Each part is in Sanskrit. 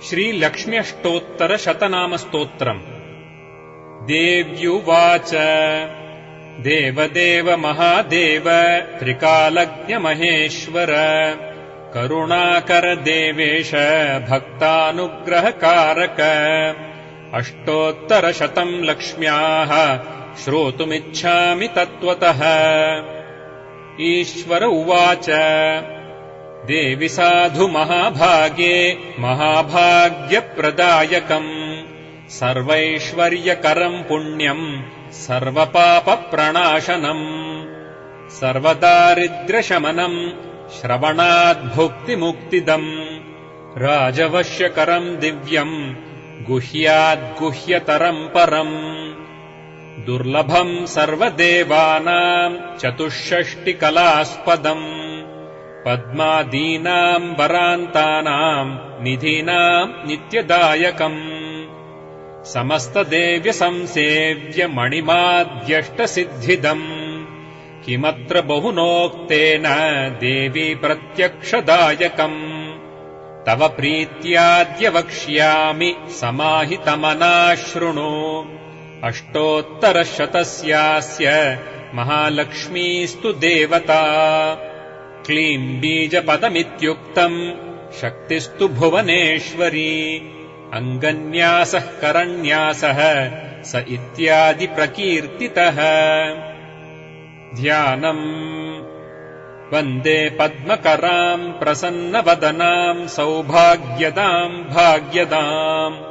श्रीलक्ष्म्यष्टोत्तरशतनामस्तोत्रम्। देव्युवाच देवदेव महादेव त्रिकालज्ञमहेश्वर करुणाकर देवेश भक्तानुग्रहकारक अष्टोत्तरशतम् लक्ष्म्याः श्रोतुमिच्छामि तत्त्वतः। ईश्वर उवाच देवि साधु महाभागे महाभाग्यप्रदायकम् सर्वैश्वर्यकरम् पुण्यम् सर्वपापप्रणाशनम् सर्वदारिद्र्यशमनम् श्रवणाद्भुक्तिमुक्तिदम् राजवश्यकरम् दिव्यम् गुह्याद्गुह्यतरम् परम् दुर्लभम् सर्वदेवानाम् चतुष्षष्टिकलास्पदम् पद्मादीनाम् वरान्तानाम् निधीनाम् नित्यदायकम् समस्तदेव्यसंसेव्य मणिमाद्यष्टसिद्धिदम् किमत्र बहुनोक्तेन देवी प्रत्यक्षदायकम् तव प्रीत्याद्य वक्ष्यामि समाहितमना शृणु अष्टोत्तरशतस्यास्य महालक्ष्मीस्तु देवता क्लीम् बीजपदमित्युक्तम् शक्तिस्तु भुवनेश्वरी अङ्गन्यासः करन्यासः स इत्यादि प्रकीर्तितः। ध्यानम् वन्दे पद्मकराम् प्रसन्नवदनाम् सौभाग्यदाम् भाग्यदाम्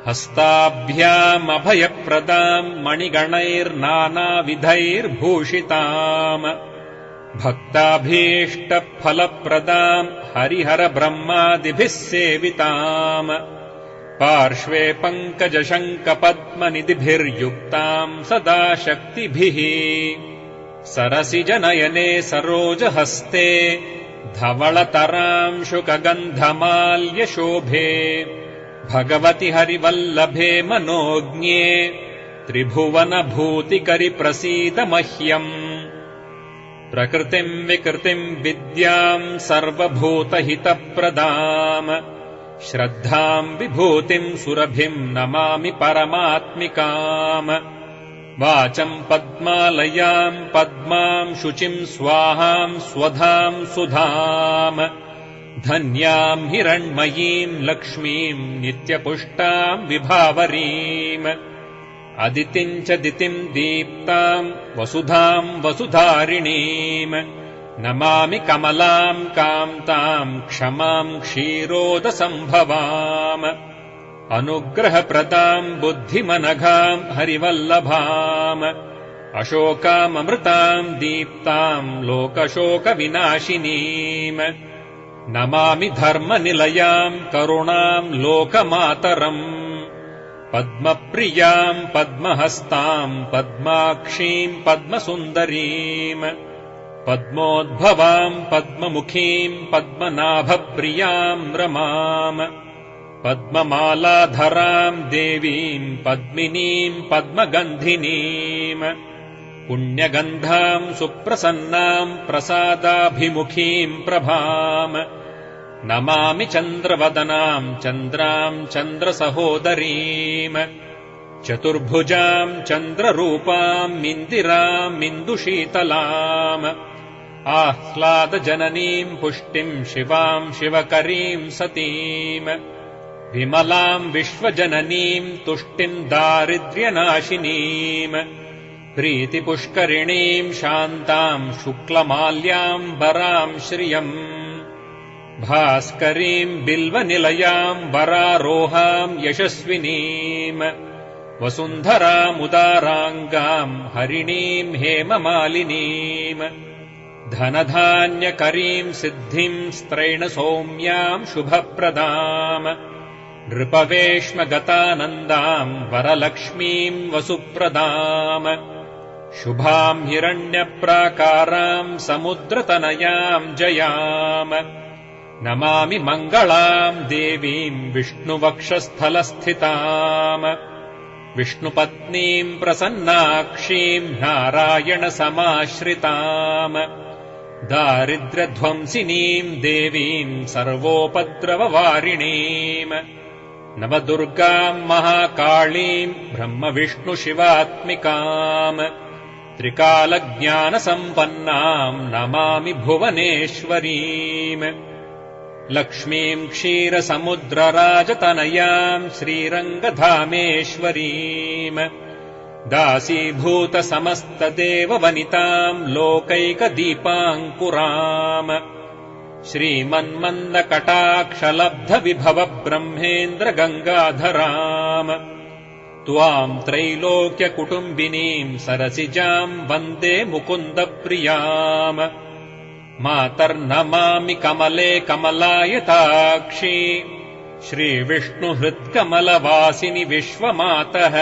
हस्ताभ्याम् अभयप्रदाम् मणिगणैर्नानाविधैर्भूषिताम् भक्ताभीष्टफलप्रदाम् हरिहरब्रह्मादिभिः सेविताम् पार्श्वे पङ्कजशङ्खपद्मनिधिभिर्युक्ताम् सदा शक्तिभिः सरसिजनयने सरोजहस्ते धवलतराम् शुकगन्धमाल्यशोभे भगवति हरिवल्लभे मनोज्ञे त्रिभुवनभूतिकरि प्रसीद मह्यम् प्रकृतिम् विकृतिम् विद्याम् सर्वभूतहितप्रदाम् श्रद्धाम् विभूतिम् सुरभिम् नमामि परमात्मिकाम् वाचम् पद्मालयाम् पद्माम् शुचिम् स्वाहाम् स्वधाम् सुधाम् धन्याम् हिरण्मयीम् लक्ष्मीम् नित्यपुष्टाम् विभावरीम् अदितिम् च दितिम् दीप्ताम् वसुधाम् वसुधारिणीम् नमामि कमलाम् कान्ताम् क्षमाम् क्षीरोदसम्भवाम् अनुग्रहप्रदाम् बुद्धिमनघाम् हरिवल्लभाम् अशोकाममृताम् दीप्ताम् लोकशोकविनाशिनीम् नमामि धर्मनिलयाम् करुणाम् लोकमातरम् पद्मप्रियाम् पद्महस्ताम् पद्माक्षीम् पद्मसुन्दरीम् पद्मोद्भवाम् पद्ममुखीम् पद्मनाभप्रियाम् रमाम् पद्ममालाधराम् देवीम् पद्मिनीम् पद्मगन्धिनीम् पुण्यगन्धाम् सुप्रसन्नाम् प्रसादाभिमुखीम् प्रभाम् नमामि चन्द्रवदनाम् चन्द्राम् चन्द्रसहोदरीम् चतुर्भुजाम् चन्द्ररूपाम् इन्दिराम् इन्दुशीतलाम् आह्लादजननीम् पुष्टिम् शिवाम् शिवकरीम् सतीम् विमलाम् विश्वजननीम् तुष्टिम् दारिद्र्यनाशिनीम् प्रीतिपुष्करिणीम् शान्ताम् शुक्लमाल्याम् वराम् श्रियम् भास्करीम् बिल्वनिलयाम् वरारोहाम् यशस्विनीम् वसुन्धरामुदाराङ्गाम् हरिणीम् हेममालिनीम् धनधान्यकरीम् सिद्धिम् स्त्रैणसौम्याम् शुभप्रदाम् नृपवेश्मगतानन्दाम् वरलक्ष्मीम् वसुप्रदाम् शुभाम् हिरण्यप्राकाराम् समुद्रतनयाम् जयाम् नमामि मङ्गलाम् देवीम् विष्णुवक्षस्थलस्थिताम् विष्णुपत्नीम् प्रसन्नाक्षीम् नारायणसमाश्रिताम् दारिद्र्यध्वंसिनीम् देवीम् सर्वोपद्रववारिणीम् नवदुर्गाम् महाकाळीम् ब्रह्मविष्णुशिवात्मिकाम् त्रिकालज्ञानसम्पन्नाम् नमामि भुवनेश्वरीम् लक्ष्मीम् क्षीरसमुद्रराजतनयाम् श्रीरङ्गधामेश्वरीम् दासीभूतसमस्तदेववनिताम् लोकैकदीपाङ्कुराम् श्रीमन्मन्दकटाक्षलब्धविभवब्रह्मेन्द्रगङ्गाधराम् त्वाम् त्रैलोक्यकुटुम्बिनीम् सरसिजाम् वन्दे मुकुन्दप्रियाम् मातर्नमामि कमले कमलायताक्षी श्रीविष्णुहृत्कमलवासिनि विश्वमातः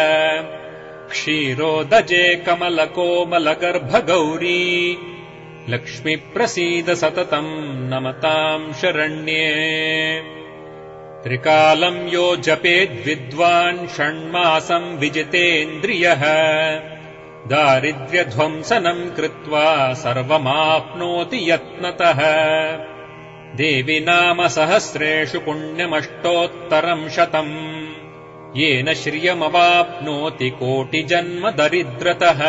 क्षीरोदजे कमलकोमलगर्भगौरी लक्ष्मीप्रसीद सततम् नमताम् शरण्ये त्रिकालम् यो जपेद्विद्वान् षण्मासम् विजितेन्द्रियः दारिद्र्यध्वंसनम् कृत्वा सर्वमाप्नोति यत्नतः देवि नाम सहस्रेषु पुण्यमष्टोत्तरम् 100 येन श्रियमवाप्नोति कोटिजन्म दरिद्रतः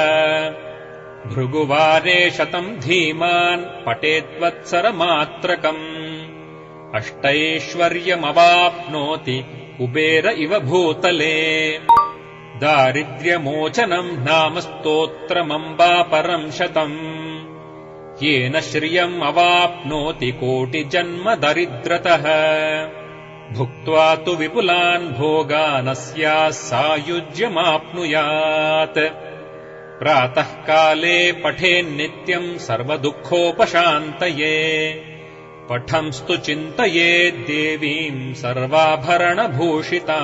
भृगुवारे 100 धीमान् पठेद्वत्सरमात्रकम् अष्टैश्वर्यमवाप्नोति कुबेर इव भूतले दारिद्र्यमोचनम् नाम स्तोत्रमम्बापरम् 100 येन श्रियम् अवाप्नोति कोटिजन्म दरिद्रतः भुक्त्वा तु विपुलान् भोगानस्याः सायुज्यमाप्नुयात् प्रातःकाले पठेन्नित्यम् सर्वदुःखोपशान्तये पठंस्तु चिन्तयेद्देवीम् सर्वाभरणभूषिता